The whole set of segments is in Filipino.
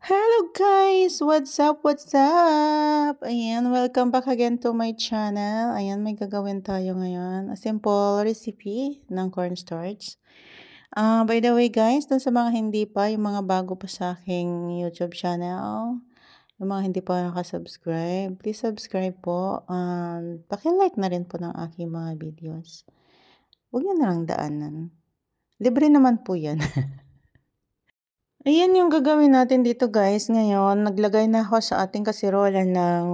Hello guys! What's up? What's up? Ayan, welcome back again to my channel. Ayan, may gagawin tayo ngayon. A simple recipe ng cornstarch. By the way guys, dun sa mga hindi pa, yung mga bago pa sa aking YouTube channel, yung mga hindi pa nakasubscribe, please subscribe po. Paki-like na rin po ng aking mga videos. Huwag nyo na lang daanan. Libre naman po yan. Ayan yung gagawin natin dito guys. Ngayon, naglagay na ako sa ating kasirola ng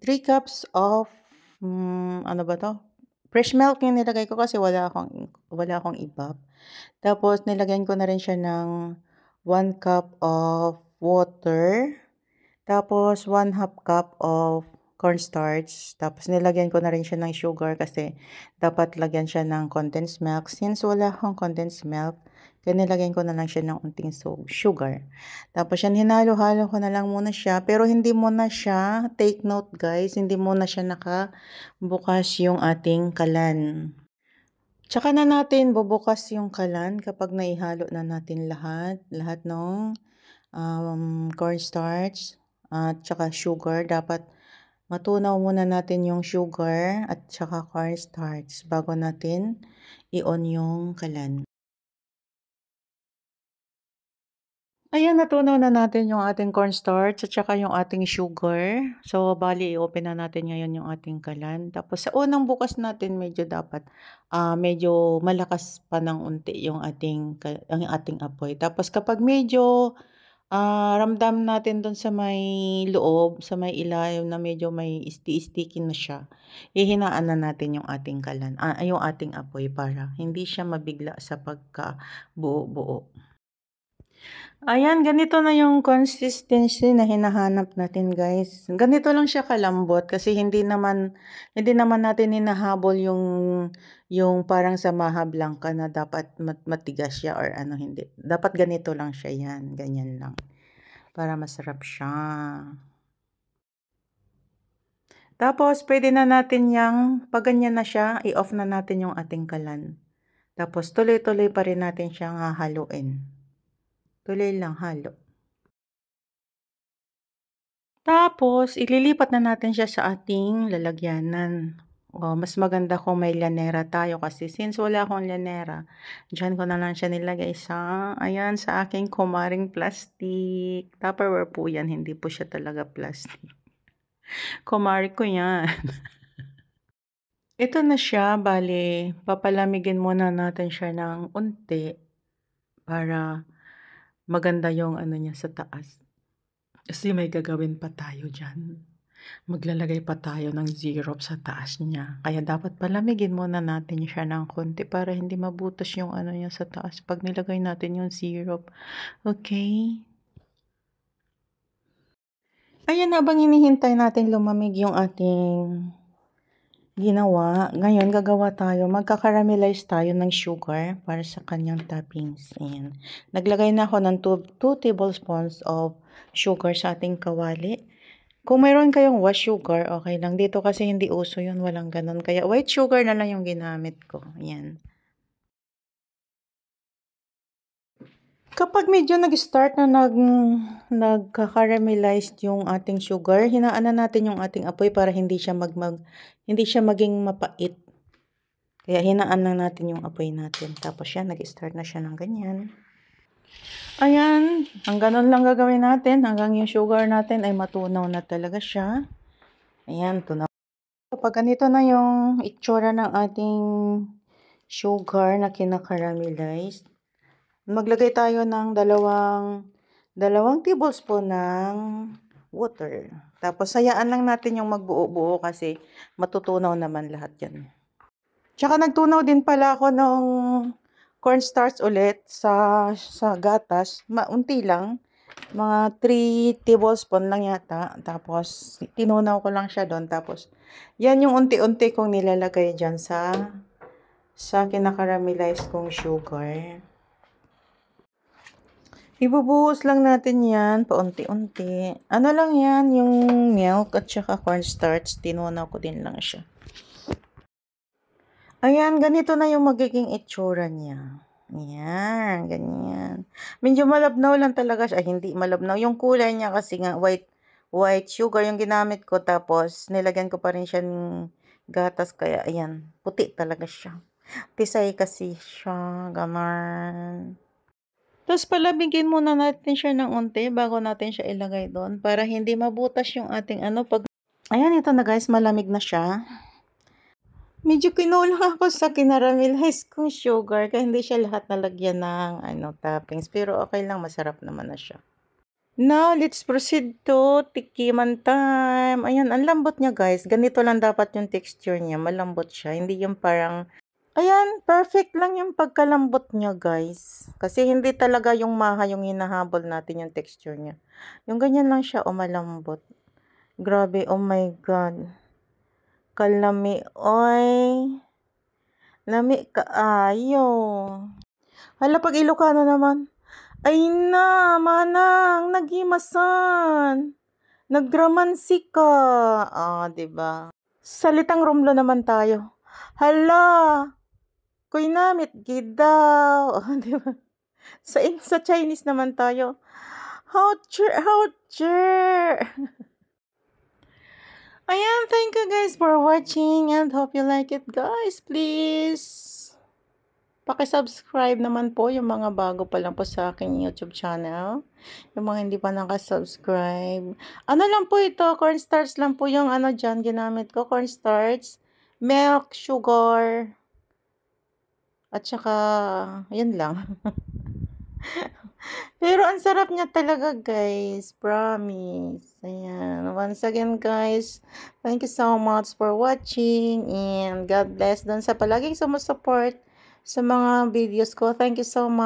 3 cups of, ano ba to? Fresh milk yung nilagay ko kasi wala akong ibab. Tapos, nilagyan ko na rin siya ng 1 cup of water. Tapos, 1/2 cup of cornstarch. Tapos, nilagyan ko na rin siya ng sugar kasi dapat lagyan siya ng condensed milk. Since wala akong condensed milk, kaya nilagyan ko na lang siya ng unting sugar. Tapos, yan, hinalo-halo ko na lang muna siya. Pero, hindi muna siya, take note guys, hindi muna siya nakabukas yung ating kalan. Tsaka na natin bubukas yung kalan kapag naihalo na natin lahat ng cornstarch at tsaka sugar. Dapat matunaw muna natin yung sugar at tsaka cornstarch bago natin i-on yung kalan. Ayan, natunaw na natin yung ating cornstarch at saka yung ating sugar. So, bali, i-open na natin ngayon yung ating kalan. Tapos, sa unang bukas natin, medyo dapat, medyo malakas pa ng unti yung ating apoy. Tapos, kapag medyo ramdam natin doon sa may loob, sa may ilalim na medyo may sticky na siya, ihinaan na natin yung ating kalan, yung ating apoy para hindi siya mabigla sa pagka-buo-buo. Ayan, ganito na yung consistency na hinahanap natin guys. Ganito lang siya kalambot kasi hindi naman natin hinahabol yung parang sa Maha Blanca na dapat matigas siya or ano, hindi. Dapat ganito lang siya, yan, ganyan lang. Para masarap siya. Tapos, pwede na natin pag ganyan na siya, i-off na natin yung ating kalan. Tapos, tuloy-tuloy pa rin natin siyang hahaluin. Tuloy lang halo. Tapos, ililipat na natin siya sa ating lalagyanan. Mas maganda kung may llanera tayo kasi since wala akong llanera, dyan ko na lang siya nilagay ayan, sa aking kumaring plastic. Tupperware po yan, hindi po siya talaga plastic. Kumari ko yan. Ito na siya, bali, papalamigin muna natin siya ng unti para maganda yung ano niya sa taas. Kasi may gagawin pa tayo dyan. Maglalagay pa tayo ng syrup sa taas niya. Kaya dapat palamigin muna natin siya ng konti para hindi mabutas yung ano niya sa taas pag nilagay natin yung syrup. Okay? Ayan, habang hinihintay natin lumamig yung ating ginawa, ngayon gagawa tayo, magkakaramelize tayo ng sugar para sa kanyang toppings. Ayan. Naglagay na ako ng 2 tablespoons of sugar sa ating kawali. Kung mayroon kayong white sugar, okay lang. Dito kasi hindi uso yun, walang ganun. Kaya white sugar na lang yung ginamit ko. Ayan. Kapag medyo nag-start na nagka-caramelize yung ating sugar, hinaan na natin yung ating apoy para hindi siya maging mapait. Kaya hinaan lang natin yung apoy natin. Tapos yan, nag-start na siya ng ganyan. Ayan, ang ganun lang gagawin natin hanggang yung sugar natin ay matunaw na talaga siya. Ayan, tunaw. Kapag ganito na yung itsura ng ating sugar na kinakaramelize, maglagay tayo ng dalawang tablespoon ng water. Tapos, hayaan lang natin yung magbuo-buo kasi matutunaw naman lahat yan. Tsaka nagtunaw din pala ako ng cornstarch ulit sa gatas. Maunti lang. Mga 3 tablespoon lang yata. Tapos, tinunaw ko lang siya doon. Tapos, yan yung unti-unti kong nilalagay dyan sa kinakaramelize kong sugar. Ibubuhos lang natin yan paunti-unti. Ano lang yan, yung milk at saka cornstarch. Tinunaw ko din lang siya. Ayan, ganito na yung magiging itsura niya. Ayan, ganyan. Medyo malabnaw lang talaga siya. Ay, hindi malabnaw. Yung kulay niya kasi nga white sugar yung ginamit ko. Tapos, nilagyan ko pa rin siya ng gatas. Kaya, ayan, puti talaga siya. Tisay kasi siya. Ganon. Tapos, palabigin muna natin siya ng unti bago natin siya ilagay doon. Para hindi mabutas yung ating pag... Ayan, ito na guys. Malamig na siya. Medyo kinulang ako sa kinaramelize kong sugar kaya hindi siya lahat nalagyan ng toppings. Pero okay lang, masarap naman na siya. Now, let's proceed to tikiman time. Ayan, ang lambot niya guys. Ganito lang dapat yung texture niya. Malambot siya. Hindi yung parang... Ayan, perfect lang yung pagkalambot niya guys. Kasi hindi talaga yung maha yung hinahabol natin yung texture niya. Yung ganyan lang siya, malambot. Grabe, oh my God. Kalami, oy. Lami kaayo. Hala, pag Ilocano naman. Ay na, manang, naghimasan. Nagramansi ka. Diba? Salitang Romlo naman tayo. Hala, kuy namit gidaw. Diba? Sa Chinese naman tayo. How cher. Ayan, thank you guys for watching and hope you like it guys. Please, paki-subscribe naman po yung mga bago pa lang po sa aking YouTube channel. Yung mga hindi pa nakasubscribe. Ano lang po ito, cornstarch lang po yung dyan ginamit ko. Cornstarch, milk, sugar, at saka, yun lang. Pero ang sarap niya talaga guys, promise. Ayan, once again guys, thank you so much for watching and God bless dun sa palaging sumusupport sa mga videos ko. Thank you so much.